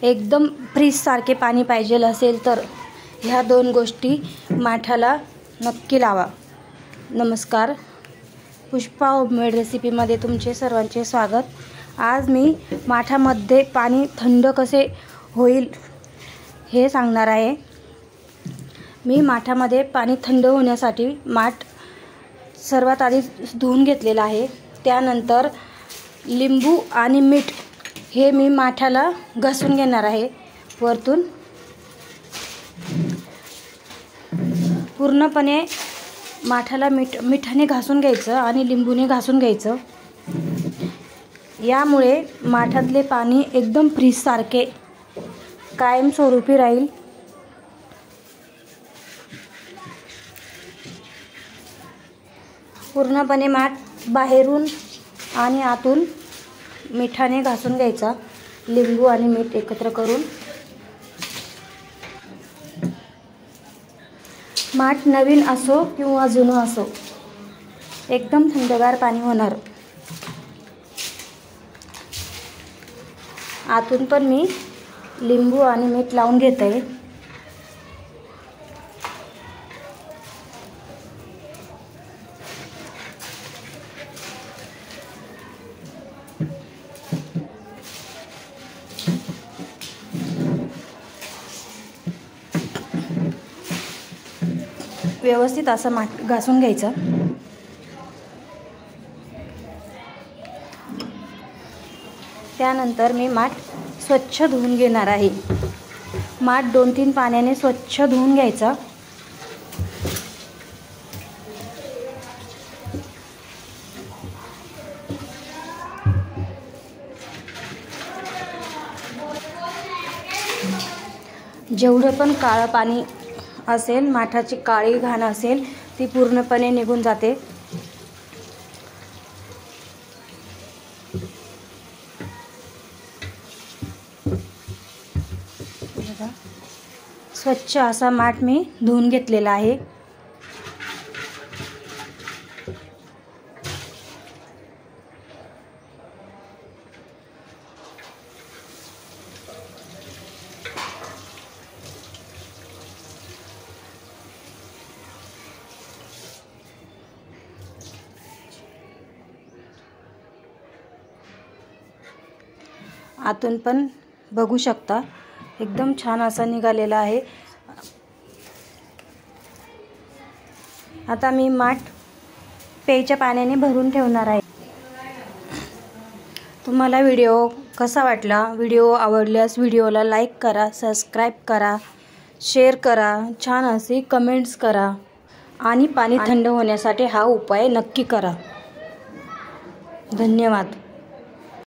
एकदम फ्रीजसारखे पाणी पाहिजे असेल तर ह्या 2 गोष्टी माठाला नक्की लावा। नमस्कार, पुष्पा होममेड रेसिपीमध्ये तुमचे सर्वांचे स्वागत। आज मी माठामध्ये पाणी थंड कसे होईल हे सांगणार आहे। मी माठामध्ये पाणी थंड होण्यासाठी माठ सर्वात आधी धुवून घेतलेला आहे। त्यानंतर लिंबू आणि मीठ हे मी माठाला घासून घेणार आहे। वरतून पूर्णपणे माठाला मिठाने घासून घ्यायचं आणि लिंबूने घासून घ्यायचं। यामुळे माठातले पाणी एकदम फ्रीजसारखे कायमस्वरूपी राहील। पूर्णपणे माठ बाहेरून आणि आतून मिठाने घासून घ्यायचा, लिंबू आणि मीठ एकत्र करून। माठ नवीन असो किंवा जुनं असो, एकदम थंडगार पाणी होणार। आतून पण मी लिंबू आणि मीठ लावून घेते। व्यवस्थित असं माठ घासून घ्यायचं। त्यानंतर मी माठ स्वच्छ धुवून घेणार आहे। माठ 2-3 पाण्याने स्वच्छ धुवून घ्यायचा। जेवढं पण काळं पाणी असेल, माठाची काळी घाण असेल, ती पूर्णपणे निघून जाते। स्वच्छ असा माठ मी धुवून घेतलेला आहे। आतून पण बघू शकता, एकदम छान असा निघालेला आहे। आता मी माठ प्यायच्या पाण्याने भरून ठेवणार आहे। तुम्हाला व्हिडिओ कसा वाटला? व्हिडिओ आवडल्यास व्हिडिओला लाईक करा, सबस्क्राईब करा, शेअर करा, छान असे कमेंट्स करा आणि पाणी थंड होण्यासाठी हा उपाय नक्की करा। धन्यवाद।